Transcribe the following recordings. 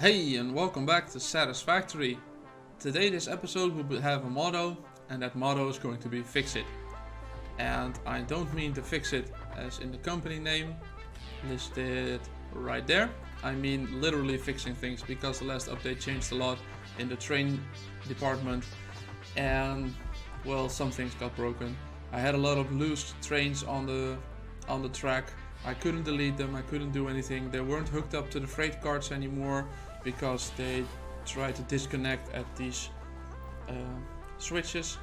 Hey, and welcome back to Satisfactory. Today this episode will have a motto, and that motto is going to be FICSIT. And I don't mean to fix it as in the company name listed right there. I mean literally fixing things, because the last update changed a lot in the train department and well, some things got broken. I had a lot of loose trains on the track. I couldn't delete them, I couldn't do anything. They weren't hooked up to the freight cards anymore because they tried to disconnect at these switches.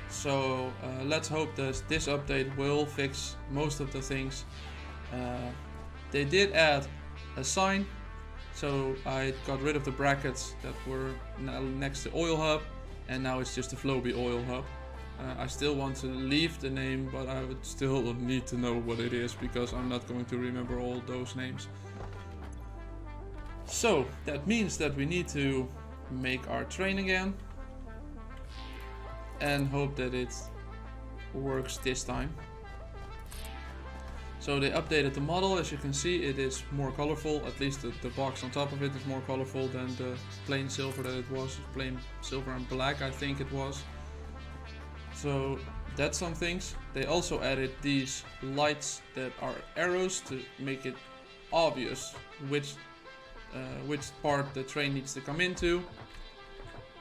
So let's hope that this update will fix most of the things. They did add a sign, so I got rid of the brackets that were now next to oil hub, and now it's just a Floby oil hub. I still want to leave the name, but I would still need to know what it is, because I'm not going to remember all those names. So that means that we need to make our train again and hope that it works this time. So they updated the model. As you can see, it is more colorful. At least the box on top of it is more colorful than the plain silver that it was. Plain silver and black, I think it was. So that's some things. They also added these lights that are arrows to make it obvious which part the train needs to come into.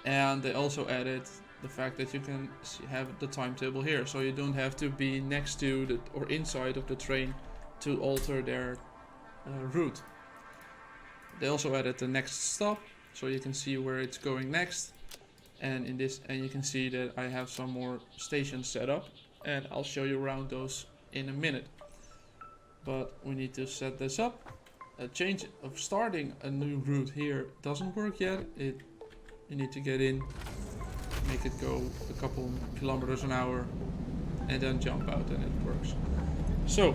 And they also added the fact that you can have the timetable here, so you don't have to be next to or inside of the train to alter their route. They also added the next stop, so you can see where it's going next. And you can see that I have some more stations set up, and I'll show you around those in a minute. But we need to set this up. A change of starting a new route here doesn't work yet. You need to get in, make it go a couple kilometers an hour, and then jump out, and it works. So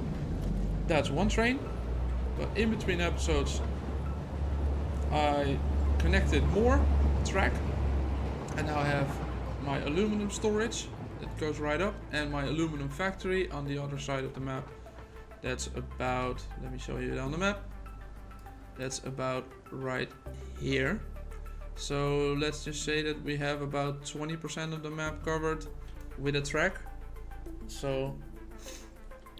that's one train, but in between episodes I connected more track. And now I have my aluminum storage that goes right up, and my aluminum factory on the other side of the map. That's about, let me show you it on the map. That's about right here. So let's just say that we have about 20% of the map covered with a track. So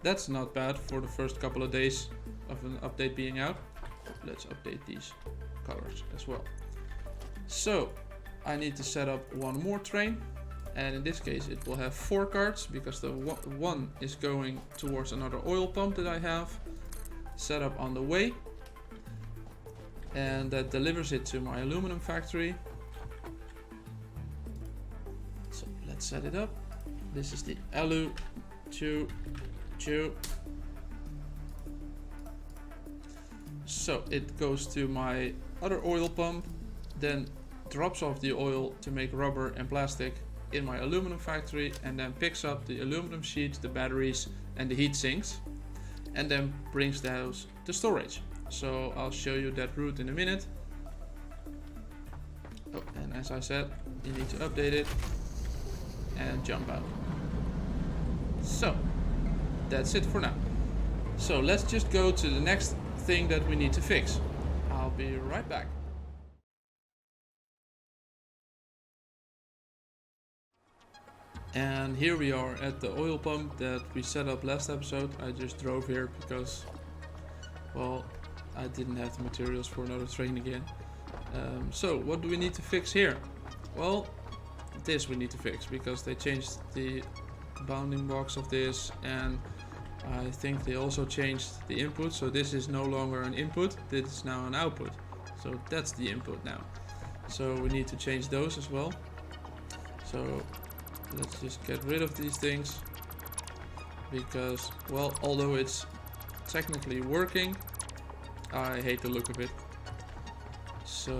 that's not bad for the first couple of days of an update being out. Let's update these colors as well. So I need to set up one more train, and in this case it will have 4 carts, because the one is going towards another oil pump that I have set up on the way, and that delivers it to my aluminum factory. So let's set it up. This is the Alu Chu. So it goes to my other oil pump, then drops off the oil to make rubber and plastic in my aluminum factory, and then picks up the aluminum sheets, the batteries and the heat sinks, and then brings those to storage. So I'll show you that route in a minute. Oh, and as I said, you need to update it and jump out. So that's it for now. So let's just go to the next thing that we need to fix. I'll be right back. And here we are at the oil pump that we set up last episode. I just drove here because, well, I didn't have the materials for another train again. So what do we need to fix here? Well, this we need to fix, because they changed the bounding box of this, and I think they also changed the input. So this is no longer an input, this is now an output. So that's the input now. So we need to change those as well. So let's just get rid of these things, because, well, although it's technically working, I hate the look of it. So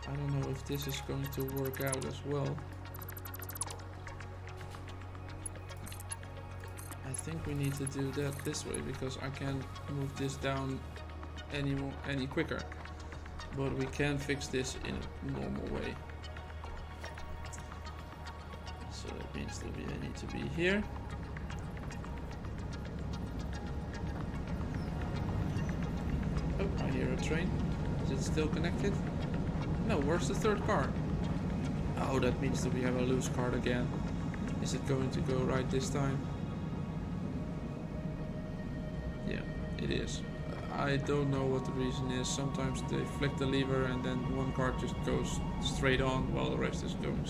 I don't know if this is going to work out as well. I think we need to do that this way, because I can't move this down any quicker. But we can fix this in a normal way. So that means that we need to be here. Oh, I hear a train. Is it still connected? No, where's the third card? Oh, that means that we have a loose card again. Is it going to go right this time? Yeah, it is. I don't know what the reason is. Sometimes they flick the lever and then one card just goes straight on while the rest is going.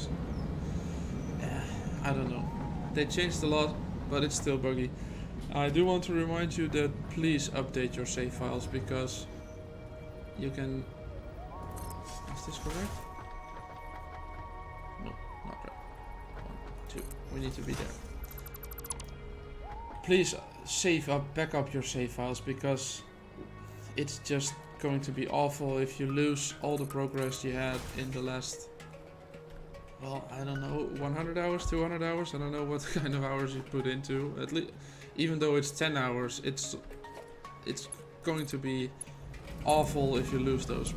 I don't know. They changed a lot, but it's still buggy. I do want to remind you that please update your save files, because you can... Is this correct? No, not right. 1, 2. We need to be there. Please back up your save files, because it's just going to be awful if you lose all the progress you had in the last, well, I don't know, 100 hours, 200 hours, I don't know what kind of hours you put into. At least, even though it's 10 hours, it's going to be awful if you lose those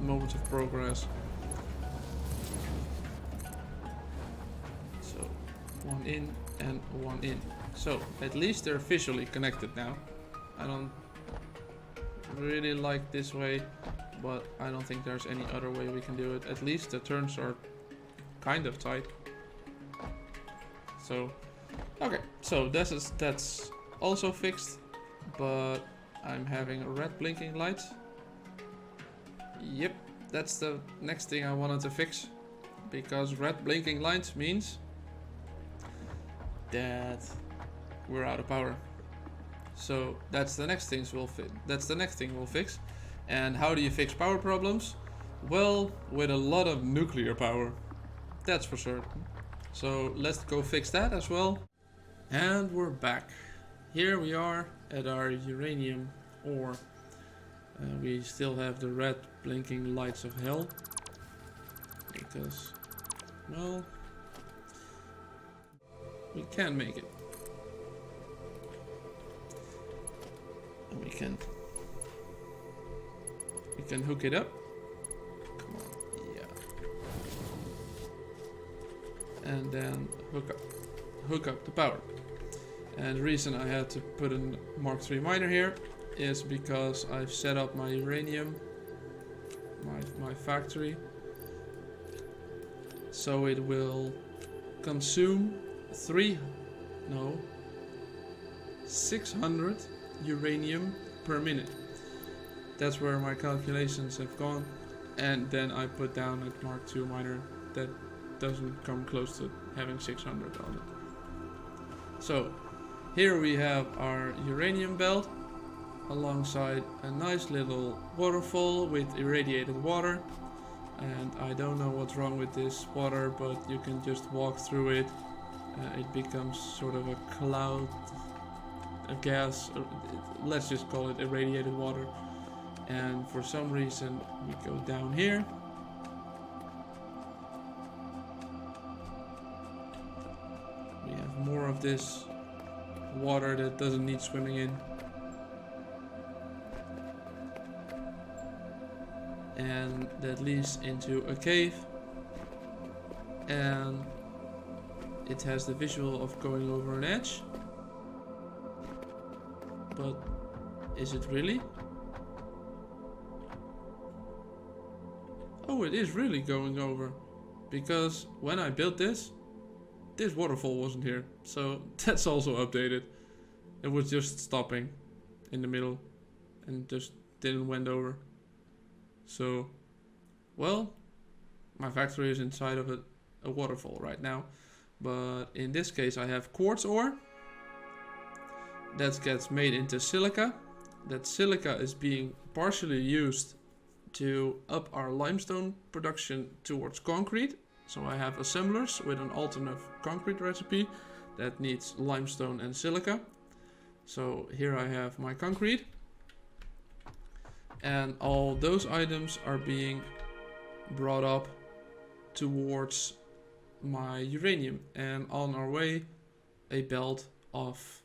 moments of progress. So 1 in and 1 in. So at least they're visually connected now. I don't really like this way, but I don't think there's any other way we can do it. At least the turns are kind of tight. So okay, so that's also fixed, but I'm having a red blinking light. Yep, that's the next thing I wanted to fix, because red blinking lights means that we're out of power. So that's the next thing we'll fix. And how do you fix power problems? Well, with a lot of nuclear power. That's for certain. So let's go fix that as well. And we're back. Here we are at our uranium ore. We still have the red blinking lights of hell. Because, well, we can make it. And we can hook it up. Come on, yeah. And then hook up the power. And the reason I had to put a Mark III miner here is because I've set up my uranium, my factory, so it will consume 600 uranium per minute. That's where my calculations have gone, and then I put down a Mark II miner that doesn't come close to having 600 on it. So here we have our uranium belt alongside a nice little waterfall with irradiated water, and I don't know what's wrong with this water, but you can just walk through it. It becomes sort of a cloud, a gas, let's just call it irradiated water. And for some reason we go down here. We have more of this water that doesn't need swimming in. And that leads into a cave. And it has the visual of going over an edge. But is it really? Oh, it is really going over, because when I built this waterfall wasn't here, so that's also updated. It was just stopping in the middle and just didn't went over. So, well, my factory is inside of a waterfall right now, but in this case I have quartz ore that gets made into silica. That silica is being partially used to up our limestone production towards concrete. So I have assemblers with an alternate concrete recipe that needs limestone and silica. So here I have my concrete, and all those items are being brought up towards my uranium, and on our way a belt of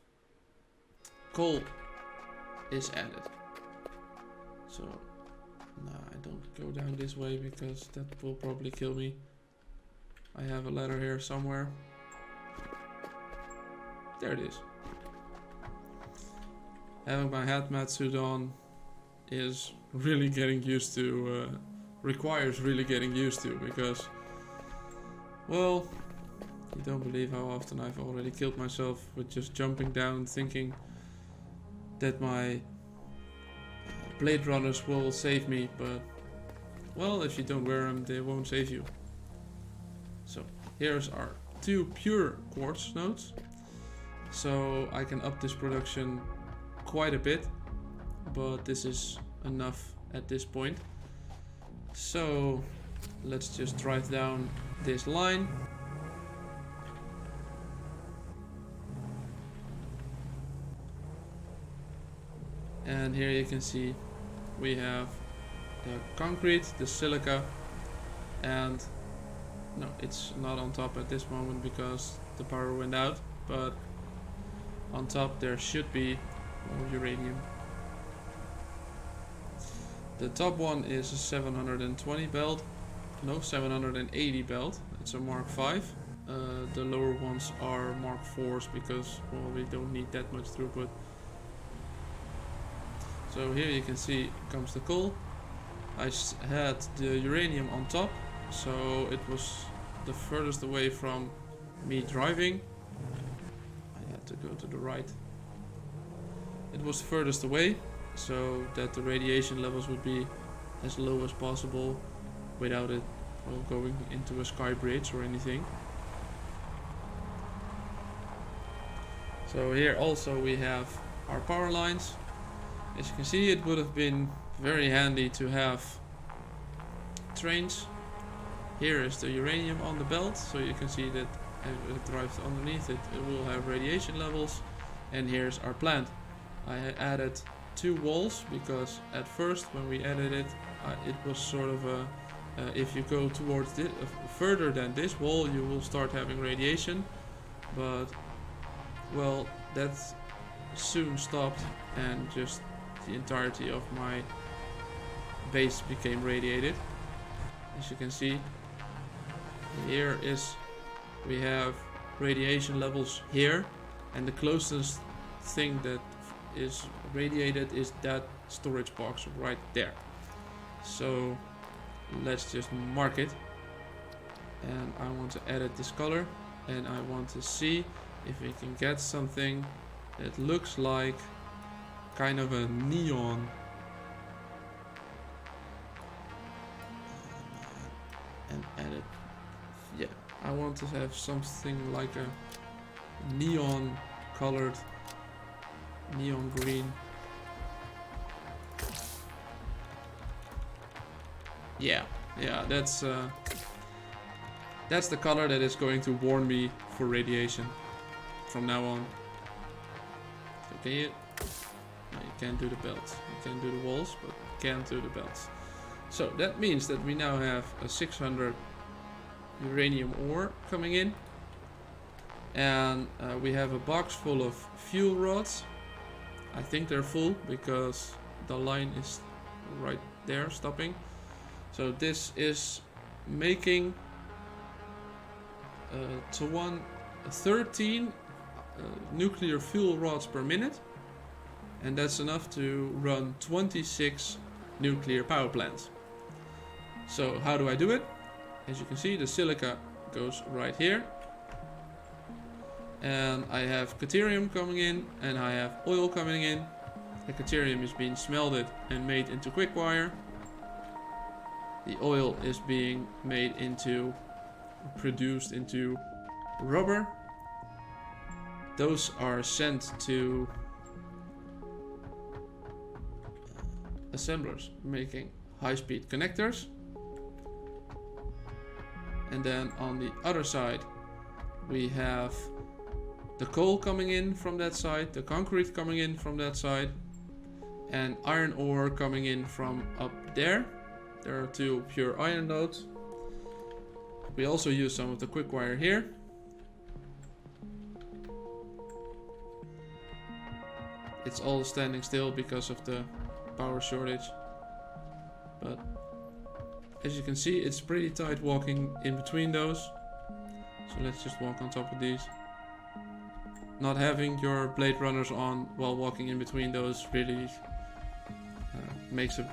coal is added. So nah, I don't go down this way because that will probably kill me. I have a ladder here somewhere. There it is. Having my hazmat suit on is really getting used to, requires really getting used to, because, well, you don't believe how often I've already killed myself with just jumping down thinking that my blade runners will save me, but, well, if you don't wear them, they won't save you. So here's our 2 pure quartz nodes. So I can up this production quite a bit, but this is enough at this point. So let's just drive down this line. And here you can see we have the concrete, the silica, and no, it's not on top at this moment because the power went out, but on top there should be more uranium. The top one is a 720 belt, no, 780 belt, it's a Mark 5. The lower ones are Mark 4s because, well, we don't need that much throughput. So here you can see comes the coal. I had the uranium on top, so it was the furthest away from me driving. I had to go to the right. It was furthest away, so that the radiation levels would be as low as possible without it, well, going into a sky bridge or anything. So here also we have our power lines. As you can see, it would have been very handy to have trains. Here is the uranium on the belt, so you can see that if it drives underneath it, it will have radiation levels. And here's our plant. I added 2 walls because at first when we added it, it was sort of a, if you go towards this, further than this wall, you will start having radiation. But, well, that soon stopped and just the entirety of my base became radiated. As you can see, here is, we have radiation levels here, and the closest thing that is radiated is that storage box right there. So let's just mark it, and I want to edit this color, and I want to see if we can get something that looks like kind of a neon. And edit. Yeah, I want to have something like a neon colored, neon green. Yeah, that's the color that is going to warn me for radiation from now on. So can you? No, you can't do the belts. You can do the walls, but you can't do the belts. So that means that we now have a 600 uranium ore coming in, and we have a box full of fuel rods. I think they're full because the line is right there stopping. So this is making 13 nuclear fuel rods per minute, and that's enough to run 26 nuclear power plants. So how do I do it? As you can see, the silica goes right here, and I have deuterium coming in and I have oil coming in. The deuterium is being smelted and made into quick wire. The oil is being made into, produced into rubber. Those are sent to assemblers making high-speed connectors. And then on the other side we have the coal coming in from that side, the concrete coming in from that side, and iron ore coming in from up there. There are 2 pure iron nodes. We also use some of the quick wire here. It's all standing still because of the power shortage, but as you can see, it's pretty tight walking in between those. So let's just walk on top of these. Not having your blade runners on while walking in between those really makes a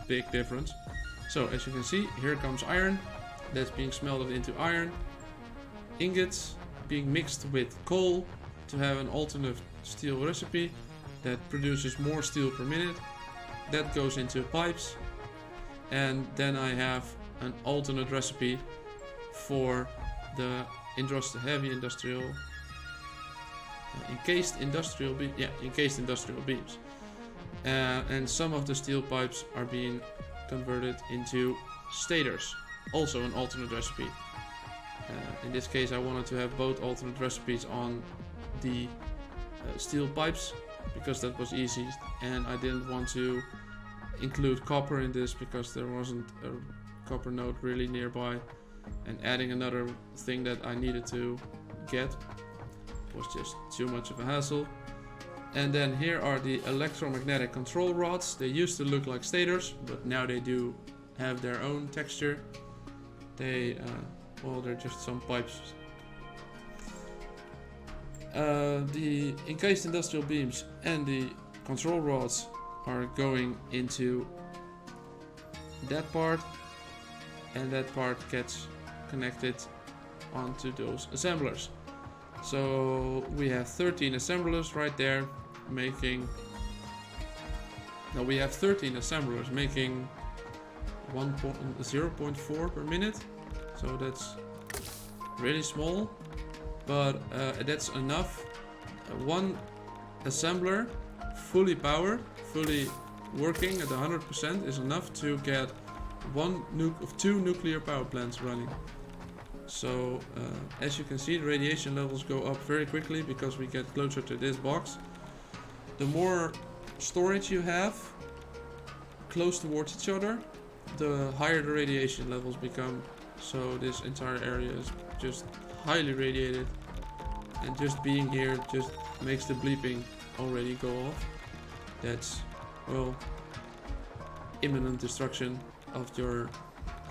big difference. So as you can see, here comes iron that's being smelted into iron, ingots being mixed with coal to have an alternate steel recipe that produces more steel per minute. That goes into pipes, and then I have an alternate recipe for the heavy industrial encased industrial beams. And some of the steel pipes are being converted into stators, also an alternate recipe. In this case I wanted to have both alternate recipes on the steel pipes because that was easiest, and I didn't want to include copper in this because there wasn't a copper node really nearby, and adding another thing that I needed to get was just too much of a hassle. And then here are the electromagnetic control rods. They used to look like stators, but now they do have their own texture. They're just some pipes. The encased industrial beams and the control rods are going into that part, and that part gets connected onto those assemblers. So we have 13 assemblers right there making 0.4 per minute. So that's really small, but that's enough. One assembler fully powered, fully working at 100% is enough to get two nuclear power plants running. So as you can see, the radiation levels go up very quickly because we get closer to this box. The more storage you have close towards each other, the higher the radiation levels become. So this entire area is just highly radiated, and just being here just makes the bleeping already go off. That's, well, imminent destruction of your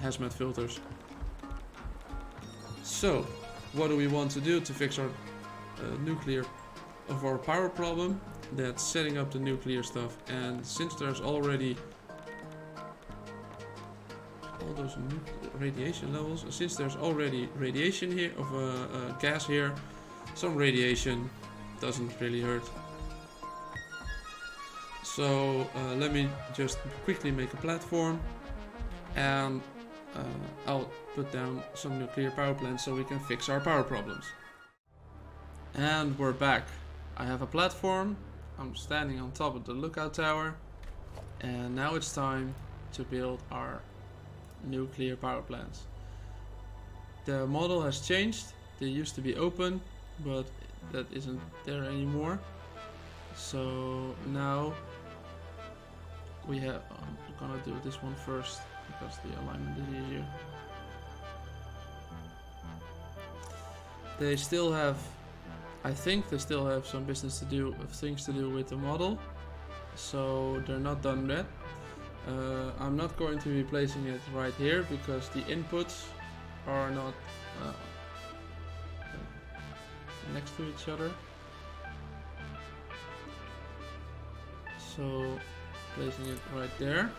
hazmat filters. So what do we want to do to fix our our power problem? That's setting up the nuclear stuff. And since there's already all those radiation levels, since there's already radiation here of gas here, some radiation doesn't really hurt. So let me just quickly make a platform, and I'll put down some nuclear power plants so we can fix our power problems. And we're back. I have a platform. I'm standing on top of the lookout tower, and now it's time to build our nuclear power plants. The model has changed. They used to be open, but that isn't there anymore. So now we have, I'm gonna do this one first because the alignment is easier. They still have, I think they still have some things to do with the model, so they're not done yet. I'm not going to be placing it right here because the inputs are not next to each other. So placing it right there,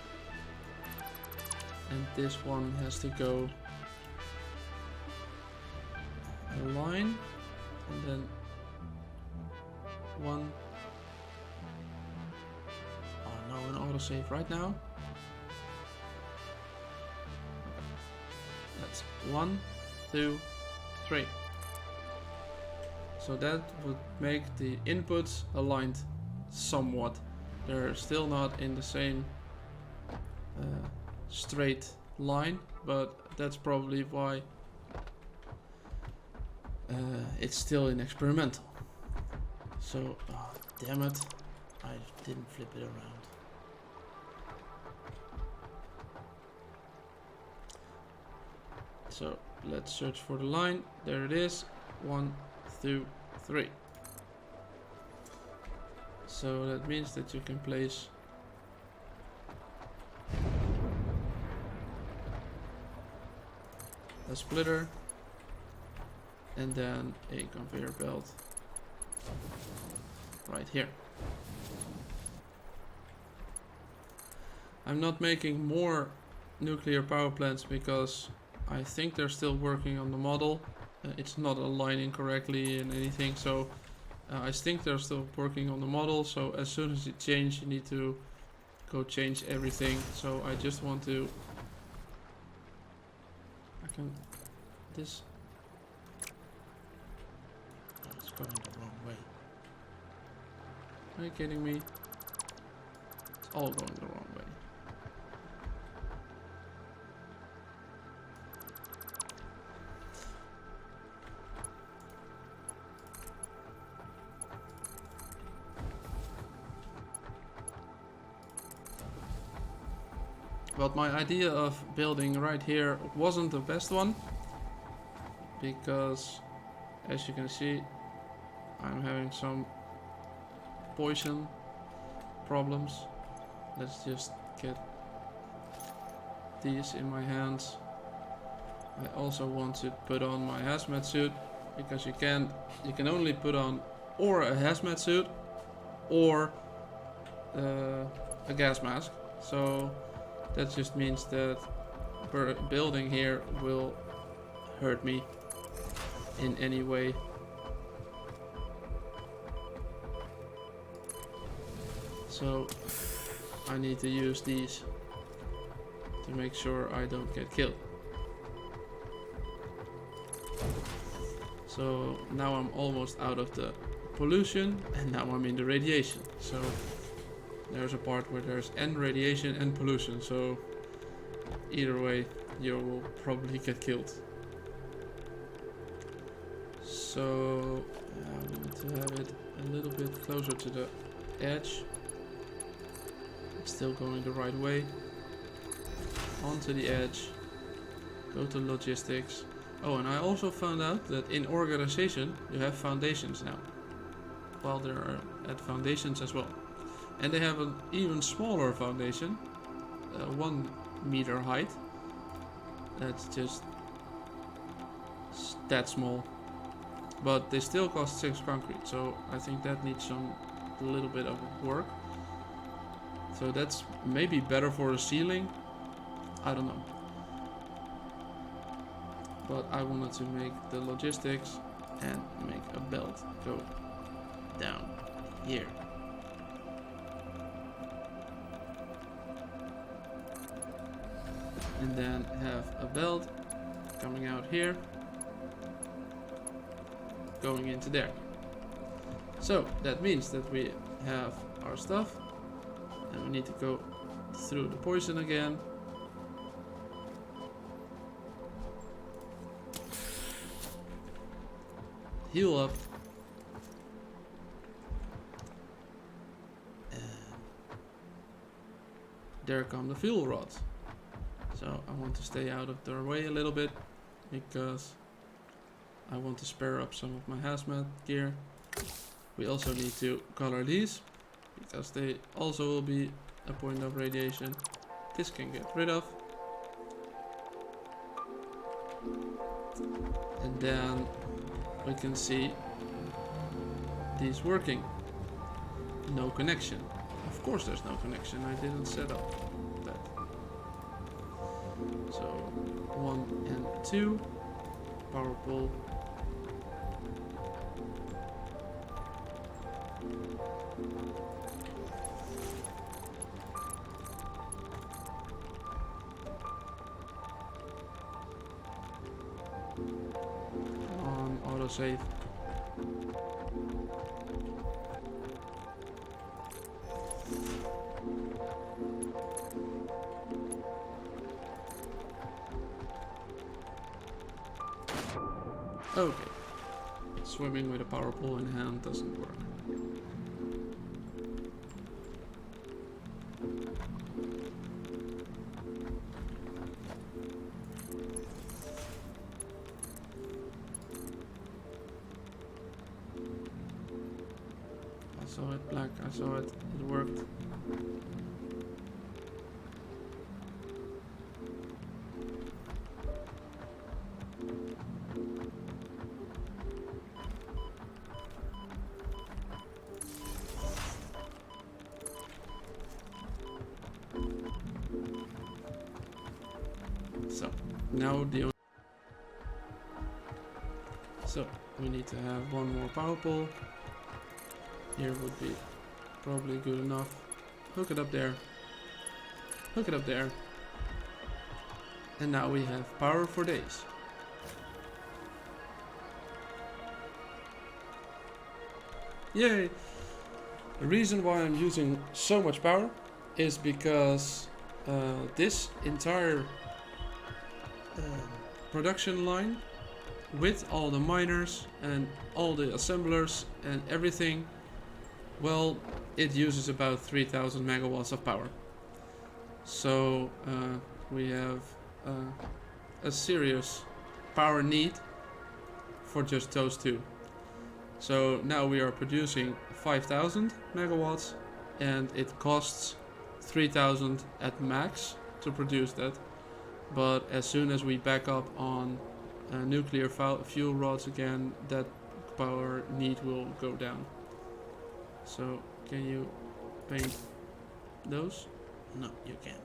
and this one has to go a line, and then one. Oh no, an autosave right now. That's 1, 2, 3. So that would make the inputs aligned somewhat. They're still not in the same straight line, but that's probably why it's still in experimental. So, oh, damn it, I didn't flip it around. So let's search for the line. There it is. 1, 2, 3. So that means that you can place a splitter and then a conveyor belt right here. I'm not making more nuclear power plants because I think they're still working on the model. It's not aligning correctly and anything, so I think they're still working on the model. So as soon as it changes, you need to go change everything. So I just want to... This... Oh, it's going the wrong way. Are you kidding me? It's all going the wrong way. But my idea of building right here wasn't the best one, because as you can see I'm having some poison problems. Let's just get these in my hands. I also want to put on my hazmat suit, because you can only put on or a hazmat suit or a gas mask. So that just means that building here will hurt me in any way. So I need to use these to make sure I don't get killed. So now I'm almost out of the pollution, and now I'm in the radiation. So there's a part where there's and radiation and pollution, so either way you will probably get killed. So I want to have it a little bit closer to the edge. It's still going the right way. Onto the edge. Go to logistics. Oh, and I also found out that in organization you have foundations now. Well, there are at foundations as well. And they have an even smaller foundation, 1 meter height. That's just that small. But they still cost 6 concrete, so I think that needs a little bit of work. So that's maybe better for a ceiling. I don't know. But I wanted to make the logistics and make a belt go down here. And then have a belt coming out here, going into there. So that means that we have our stuff, and we need to go through the poison again. Heal up. And there come the fuel rods. So I want to stay out of their way a little bit, because I want to spare up some of my hazmat gear. We also need to color these, because they also will be a point of radiation. This can get rid of. And then we can see these working. No connection. Of course there's no connection, I didn't set up that. So 1 and 2, power pole. On autosave. Okay. Swimming with a power pole in hand doesn't work. I saw it, black, I saw it, it worked. now so we need to have one more power pole. Here would be probably good enough. Hook it up there. Hook it up there. And now we have power for days. Yay! The reason why I'm using so much power is because this entire production line with all the miners and all the assemblers and everything, well, it uses about 3000 megawatts of power. So we have a serious power need for just those two. So now we are producing 5000 megawatts and it costs 3000 at max to produce that. But as soon as we back up on nuclear fuel rods again, that power need will go down. So can you paint those? No, you can't.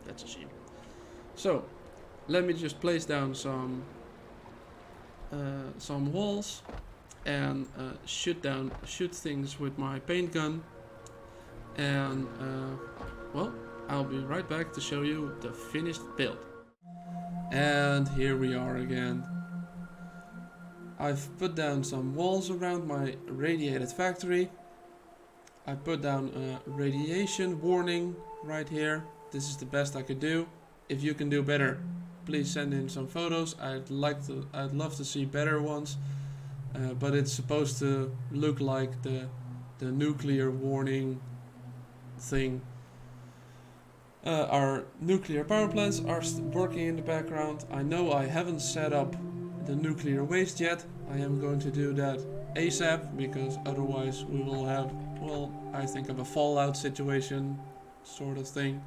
That's a shame. So let me just place down some walls and shoot things with my paint gun, and well, I'll be right back to show you the finished build. And here we are again. I've put down some walls around my radiated factory. I put down a radiation warning right here. This is the best I could do. If you can do better, please send in some photos. I'd love to see better ones. But it's supposed to look like the nuclear warning thing. Our nuclear power plants are working in the background. I know I haven't set up the nuclear waste yet. I am going to do that ASAP, because otherwise we will have, well, I think of a fallout situation sort of thing.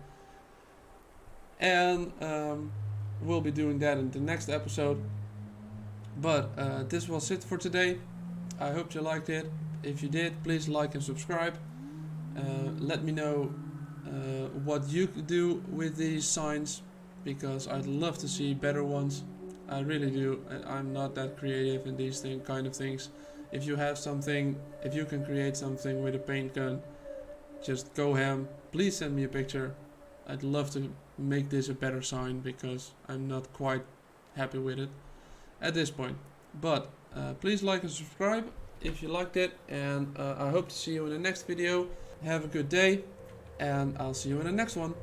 And we'll be doing that in the next episode. But this was it for today. I hope you liked it. If you did, please like and subscribe. Let me know what you could do with these signs, because I'd love to see better ones. I really do. I'm not that creative in these kind of things. If you have something, if you can create something with a paint gun, just go ham. Please send me a picture. I'd love to make this a better sign, because I'm not quite happy with it at this point. But please like and subscribe if you liked it, and I hope to see you in the next video. Have a good day, and I'll see you in the next one.